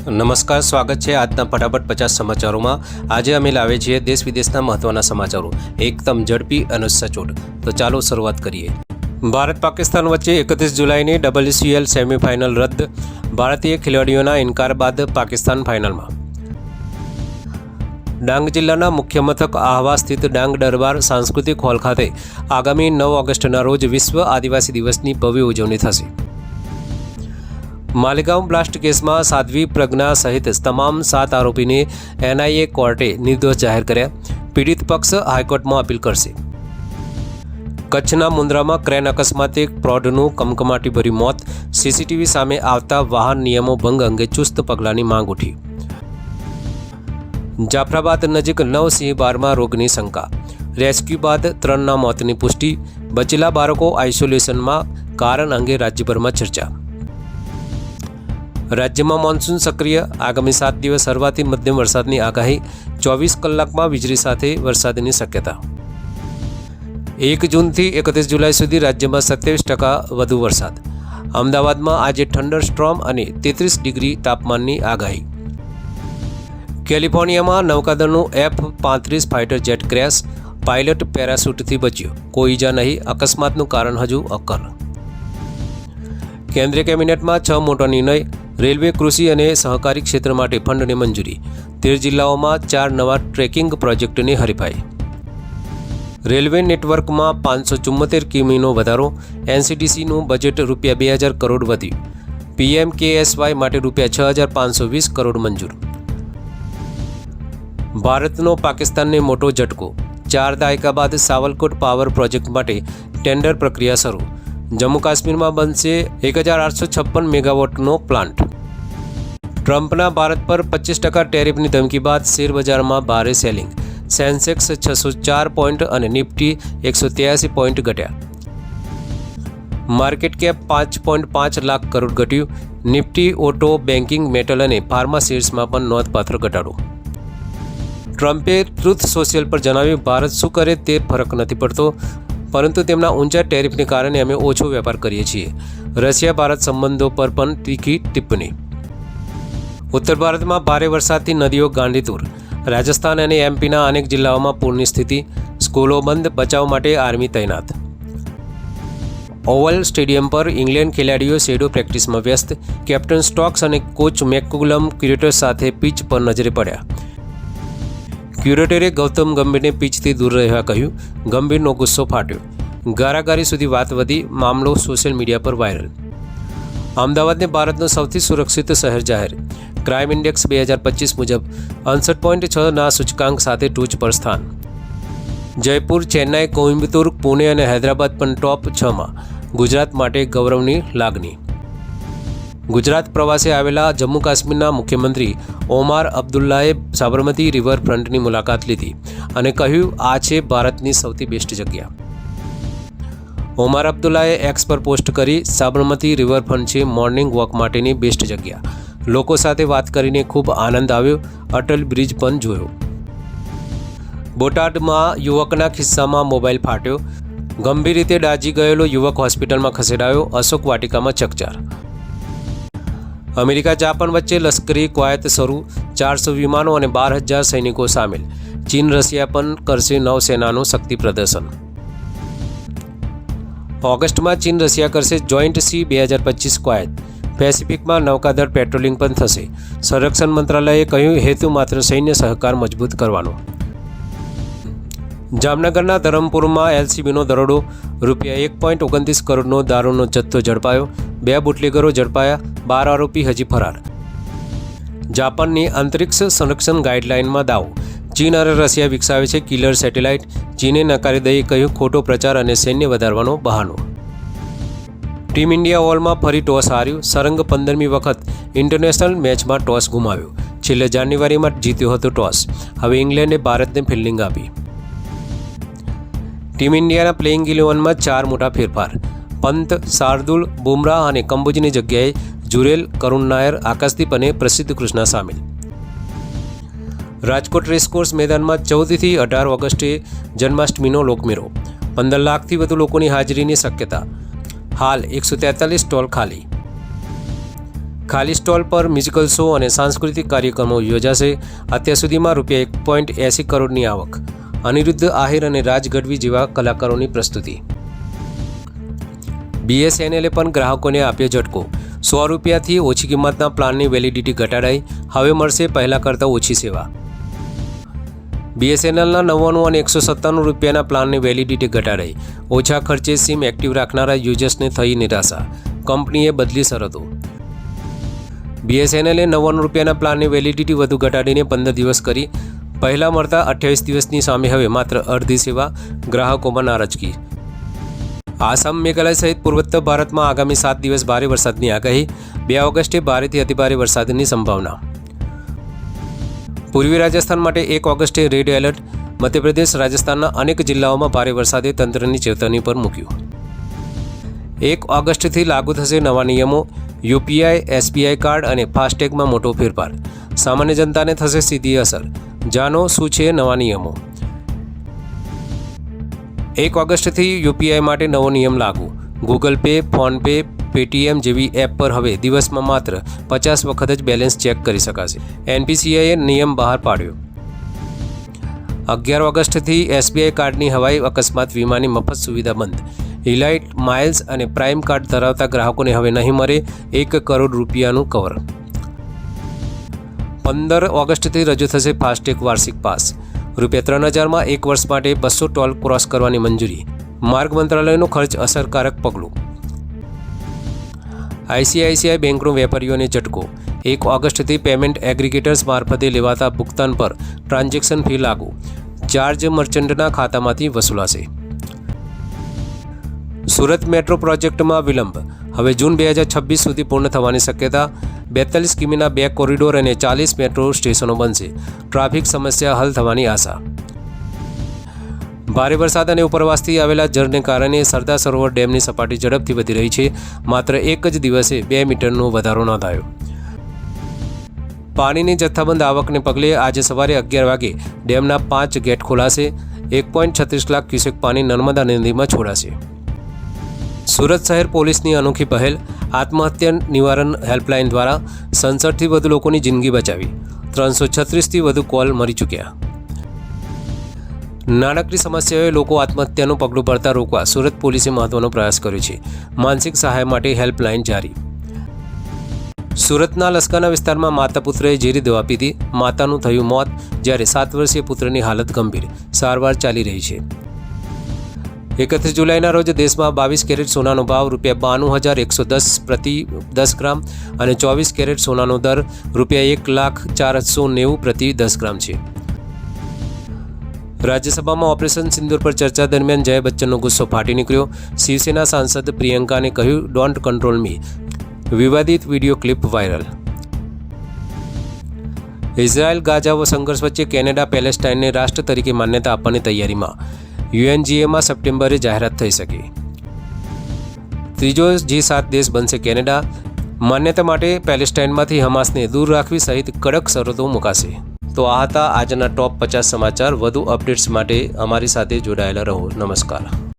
નમસ્કાર, સ્વાગત છે આજના ફટાફટ 50 સમાચારોમાં। આજે અમે લાવે છીએ દેશ વિદેશના મહત્વના સમાચારો એકદમ ઝડપી અને સચોટ। તો ચાલો શરૂઆત કરીએ। ભારત પાકિસ્તાન વચ્ચે 31 જુલાઈની WCL સેમીફાઇનલ રદ। ભારતીય ખેલાડીઓના ઇનકાર બાદ પાકિસ્તાન ફાઇનલમાં। ડાંગ જિલ્લાના મુખ્ય મથક આહવા સ્થિત ડાંગ દરબાર સાંસ્કૃતિક હોલ ખાતે આગામી 9 ઓગસ્ટના રોજ વિશ્વ આદિવાસી દિવસની ભવ્ય ઉજવણી થશે। માલેગાંવ બ્લાસ્ટ કેસમાં સાધ્વી પ્રજ્ઞા સહિત તમામ 7 આરોપીને NIA કોર્ટે નિર્દોષ જાહેર કર્યા। પીડિત પક્ષ હાઈકોર્ટમાં અપીલ કરશે। કચ્છના મુન્દ્રામાં ક્રેન અકસ્માતે પ્રૌઢનું કમકમાટીભર્યું મોત। CCTV સામે આવતા વાહન નિયમો ભંગ અંગે ચુસ્ત પગલાંની માંગ ઉઠી। જાફરાબાદ નજીક નવસિંહ બારમાં રોગની શંકા। રેસ્ક્યુ બાદ 3ના મોતની પુષ્ટિ। બચેલા બાળકો આઇસોલેશનમાં, કારણ અંગે રાજ્યભરમાં ચર્ચા। રાજ્યમાં મોન્સૂન સક્રિય। આગામી 7 દિવસ હળવાથી મધ્યમ વરસાદની આગાહી। 24 કલાકમાં વીજળી સાથે વરસાદની શક્યતા। 1 જૂનથી 31 જુલાઈ સુધી રાજ્યમાં 27% વધુ વરસાદ। અમદાવાદમાં આજે થંડરસ્ટ્રોમ અને 33 ડિગ્રી તાપમાનની આગાહી। કેલિફોર્નિયામાં નૌકાદળનું F-35 fighter jet crash. Pilot પેરાશૂટથી બચ્યો, કોઈ ઈજા નહીં। અકસ્માતનું કારણ હજુ અકર। કેન્દ્રીય કેબિનેટમાં 6 મોટા નિર્ણય। રેલવે, કૃષિ અને સહકારી ક્ષેત્ર માટે ફંડની મંજૂરી। 13 જિલ્લાઓમાં 4 નવા ટ્રેકિંગ પ્રોજેક્ટની હરીફાઈ। રેલવે નેટવર્કમાં 574 કિમીનો વધારો। NCTCનું બજેટ ₹2000 કરોડ વધ્યું। PMKSY માટે ₹6520 કરોડ મંજૂર। ભારતનો પાકિસ્તાનને મોટો ઝટકો। 4 દાયકા બાદ સાવલકોટ પાવર પ્રોજેક્ટ માટે ટેન્ડર પ્રક્રિયા શરૂ। જમ્મુ કાશ્મીરમાં બનશે 1856 મેગાવોટનો પ્લાન્ટ। ટ્રમ્પના ભારત પર 25% ટેરિફની ધમકી બાદ શેરબજારમાં ભારે સેલિંગ। સેન્સેક્સ 604 પોઈન્ટ અને નિફ્ટી 183 પોઈન્ટ ઘટ્યા। માર્કેટ કેપ 5.5 લાખ કરોડ ઘટ્યું। નિફ્ટી, ઓટો, બેન્કિંગ, મેટલ અને ફાર્મા શેર્સમાં પણ નોંધપાત્ર ઘટાડો। ટ્રમ્પે ટ્રુથ સોશિયલ પર જણાવ્યું, ભારત શું કરે તે ફરક નથી પડતો, પરંતુ તેમના ઊંચા ટેરિફને કારણે અમે ઓછો વેપાર કરીએ છીએ। રશિયા ભારત સંબંધો પર પણ તીખી ટિપ્પણી। ઉત્તર ભારતમાં ભારે વરસાદથી નદીઓ ગાંડીતુર। રાજસ્થાન અને MPના અનેક જિલ્લાઓમાં પૂરની સ્થિતિ। સ્કૂલો બંધ, બચાવ માટે આર્મી તૈનાત। ઓવલ સ્ટેડિયમ પર ઇંગ્લેન્ડ ખેલાડીઓ શેડો પ્રેક્ટિસમાં વ્યસ્ત। કેપ્ટન સ્ટોક્સ અને કોચ મેકકુલમ ક્યુરેટર સાથે પિચ પર નજરે પડ્યા। ક્યુરેટરે ગૌતમ ગંભીરને પિચથી દૂર રહેવા કહ્યું। ગંભીરનો ગુસ્સો ફાટ્યો। ગારાગારી સુધી વાત વધી। મામલો સોશિયલ મીડિયા પર વાયરલ। અમદાવાદને ભારતનું સૌથી સુરક્ષિત શહેર જાહેર। ક્રાઇમ ઇન્ડેક્સ 2025 મુજબ 68.6ના સૂચકાંક સાથે ટોચ પર સ્થાન। જયપુર, ચેન્નાઈ, કોઇમ્બતુર, પુણે અને હૈદરાબાદ પણ ટોપ 6માં। ગુજરાત માટે ગૌરવની લાગણી। ગુજરાત પ્રવાસે આવેલા જમ્મુ કાશ્મીરના મુખ્યમંત્રી ઓમાર અબ્દુલ્લાએ સાબરમતી રિવરફ્રન્ટની મુલાકાત લીધી અને કહ્યું, આ છે ભારતની સૌથી બેસ્ટ જગ્યા। ઓમાર અબ્દુલ્લાએ એક્સ પર પોસ્ટ કરી, સાબરમતી રિવરફ્રન્ટ છે મોર્નિંગ વોક માટેની બેસ્ટ જગ્યા। લોકો સાથે વાત કરીને ખૂબ આનંદ આવ્યો। અટલ બ્રિજ પણ જોયો। બોટાદમાં યુવકના ખિસ્સામાં મોબાઈલ ફાટ્યો। ગંભીર રીતે દાઝી ગયેલો યુવક હોસ્પિટલમાં ખસેડાયો। અશોક વાટિકામાં ચકચાર। અમેરિકા જાપાન વચ્ચે લશ્કરી કવાયત શરૂ। 400 વિમાનો અને 12,000 સૈનિકો સામેલ। ચીન રશિયા પણ કરશે નૌસેનાનું શક્તિ પ્રદર્શન। ઓગસ્ટમાં ચીન રશિયા કરશે જોઈન્ટ સી 2025 કવાયત। પેસિફિકમાં નૌકાદળ પેટ્રોલિંગ પણ થશે। સંરક્ષણ મંત્રાલયે કહ્યું, હેતુ માત્ર સૈન્ય સહકાર મજબૂત કરવાનો। જામનગરના ધરમપુરમાં LCBનો દરોડો। ₹1.29 કરોડનો દારૂનો જથ્થો ઝડપાયો। 2 બુટલેગરો ઝડપાયા। 12 આરોપી હજી ફરાર। જાપાનની અંતરિક્ષ સંરક્ષણ ગાઈડલાઇનમાં દાવો। ચીન અને રશિયા વિકસાવે છે કિલર સેટેલાઇટ। ચીને નકારી દઈ કહ્યું, ખોટો પ્રચાર અને સૈન્ય વધારવાનો બહાનો। ટીમ ઇન્ડિયા ઓલમાં ફરી ટોસ હાર્યું। સરંગ 15મી વખત ઇન્ટરનેશનલ મેચમાં ટોસ ગુમાવ્યો। છેલ્લે જાન્યુઆરીમાં જીત્યો હતો ટોસ। હવે ઇંગ્લેન્ડે ભારતને ફિલ્ડિંગ આપી। ટીમ ઇન્ડિયાના પ્લેઇંગ 11માં 4 મોટા ફેરફાર। પંત, શાર્દુલ, બુમરાહ અને કંબોજની જગ્યાએ જુરેલ, કરુણ નાયર, આકાશદીપ અને પ્રસિદ્ધ કૃષ્ણા સામેલ। રાજકોટ રેસકોર્સ મેદાનમાં 14થી 18 ઓગસ્ટે જન્માષ્ટમીનો લોકમેળો। 15 લાખથી વધુ લોકોની હાજરીની શક્યતા। હાલ 143 સ્ટોલ ખાલી। ખાલી સ્ટોલ પર મ્યુઝિકલ શો અને સાંસ્કૃતિક કાર્યક્રમો યોજાશે. અત્યાર સુધીમાં ₹1.80 કરોડની આવક. અનિરુદ્ધ, આહિર અને રાજ ગઢવી જેવા કલાકારોની પ્રસ્તુતિ. BSNL પણ ગ્રાહકોને આપ્યો ઝટકો. ₹100થી ઓછી કિંમતના પ્લાનની વેલિડિટી ઘટાડાઈ. હવે મળશે પહેલાં કરતાં ઓછી સેવા. BSNLના 99 અને ₹197 પ્લાનની વેલિડિટી ઘટાડાઈ. ઓછા ખર્ચે સિમ એક્ટિવ રાખનારા યુઝર્સને થઈ નિરાશા. કંપનીએ બદલી શરતો. BSNLએ ₹99 પ્લાનની વેલિડિટી વધુ ઘટાડીને 15 દિવસ કરી. પહેલાં મળતા 28 દિવસની સામે હવે માત્ર અડધી સેવા. ગ્રાહકોમાં નારાજગી. આસામ, મેઘાલય સહિત પૂર્વોત્તર ભારતમાં આગામી 7 દિવસ ભારે વરસાદની આગાહી. 2 ઓગસ્ટે ભારેથી અતિભારે વરસાદની સંભાવના. પૂર્વી રાજસ્થાન માટે 1 ઓગસ્ટે રેડ એલર્ટ. મધ્યપ્રદેશ, રાજસ્થાનના અનેક જિલ્લાઓમાં ભારે વરસાદે તંત્રની ચેતવણી પર મૂક્યું. 1 ઓગસ્ટથી લાગુ થશે નવા નિયમો. UPI, SBI કાર્ડ અને ફાસ્ટેગમાં મોટો ફેરફાર. સામાન્ય જનતાને થશે સીધી અસર. જાણો શું છે નવા નિયમો. 1 ઓગસ્ટથી UPI માટે નવો નિયમ લાગુ. ગૂગલ પે, ફોનપે, પેટીએમ જેવી એપ પર હવે દિવસમાં માત્ર 50 વખત જ બેલેન્સ ચેક કરી શકાશે. NPCIએ નિયમ બહાર પાડ્યો. 11 ઓગસ્ટથી SBI કાર્ડની હવાઈ અકસ્માત વીમાની મફત સુવિધા બંધ. ઇલાઇટ, માઇલ્સ અને પ્રાઇમ કાર્ડ ધરાવતા ગ્રાહકોને હવે નહીં મળે ₹1 કરોડ કવર. 15 ઓગસ્ટથી રજૂ થશે ફાસ્ટેગ વાર્ષિક પાસ. ₹3000માં 1 વર્ષ માટે 200 ટોલ ક્રોસ કરવાની મંજૂરી. માર્ગ મંત્રાલયનો ખર્ચ અસરકારક પગલું. ICICI બેંકનો વેપારીઓને ઝટકો. 1 ઓગસ્ટથી પેમેન્ટ એગ્રીગેટર્સ મારફતે લેવાતા ભુગતાન પર ટ્રાન્ઝેક્શન ફી લાગુ. ચાર્જ મર્ચન્ટના ખાતામાંથી વસૂલાશે. સુરત મેટ્રો પ્રોજેક્ટમાં વિલંબ. હવે જૂન 2026 સુધી પૂર્ણ થવાની શક્યતા. 42 કિમીના 2 કોરિડોર અને 40 મેટ્રો સ્ટેશનો બનશે. ટ્રાફિક સમસ્યા હલ થવાની આશા. ભારે વરસાદ અને ઉપરવાસથી આવેલા જળને કારણે સરદાર સરોવર ડેમની સપાટી ઝડપથી વધી રહી છે. માત્ર એક જ દિવસે 2 મીટરનો વધારો નોંધાયો. પાણીની જથ્થાબંધ આવકને પગલે આજે સવારે 11 વાગે ડેમના 5 ગેટ ખોલાશે. 1.36 લાખ ક્યુસેક પાણી નર્મદા નદીમાં છોડાશે. સુરત શહેર પોલીસની અનોખી પહેલ. આત્મહત્યા નિવારણ હેલ્પલાઇન દ્વારા 67થી વધુ લોકોની જિંદગી બચાવી. 336થી વધુ કોલ મરી ચૂક્યા. નાણાકીય સમસ્યાઓએ લોકો આત્મહત્યાનું પગલું ભરતા રોકવા સુરત પોલીસે મહત્વનો પ્રયાસ કર્યો છે. માનસિક સહાય માટે હેલ્પલાઇન જારી. સુરતના લસ્કાના વિસ્તારમાં માતા પુત્રએ ઝેરી દવા પીધી. માતાનું થયું મોત, જ્યારે 7 વર્ષીય પુત્રની હાલત ગંભીર. સારવાર ચાલી રહી છે. 31 જુલાઈના રોજ દેશમાં 22 કેરેટ સોનાનો ભાવ ₹92,110 પ્રતિ 10 ગ્રામ અને 24 કેરેટ સોનાનો દર ₹1,04,90 પ્રતિ 10 ગ્રામ છે. રાજ્યસભામાં ઓપરેશન સિંદૂર પર ચર્ચા દરમિયાન જય બચ્ચનનો ગુસ્સો ફાટી નીકળ્યો. શિવસેના સાંસદ પ્રિયંકાને કહ્યું, "ડોન્ટ કંટ્રોલ મી." વિવાદિત video clip viral. Israel Gaza સંઘર્ષ વચ્ચે કેનેડા પેલેસ્ટાઇનને રાષ્ટ્ર તરીકે માન્યતા આપવાની તૈયારીમાં. UNGAમાં સપ્ટેમ્બરે જાહેરાત થઈ શકે. ત્રીજો G7 દેશ બનશે કેનેડા. માન્યતા માટે પેલેસ્ટાઇનમાંથી હમાસને દૂર રાખવી સહિત કડક શરતો મુકાશે. તો આ હતા આજના ટોપ 50 સમાચાર. વધુ અપડેટ્સ માટે અમારી સાથે જોડાયેલા રહો. નમસ્કાર.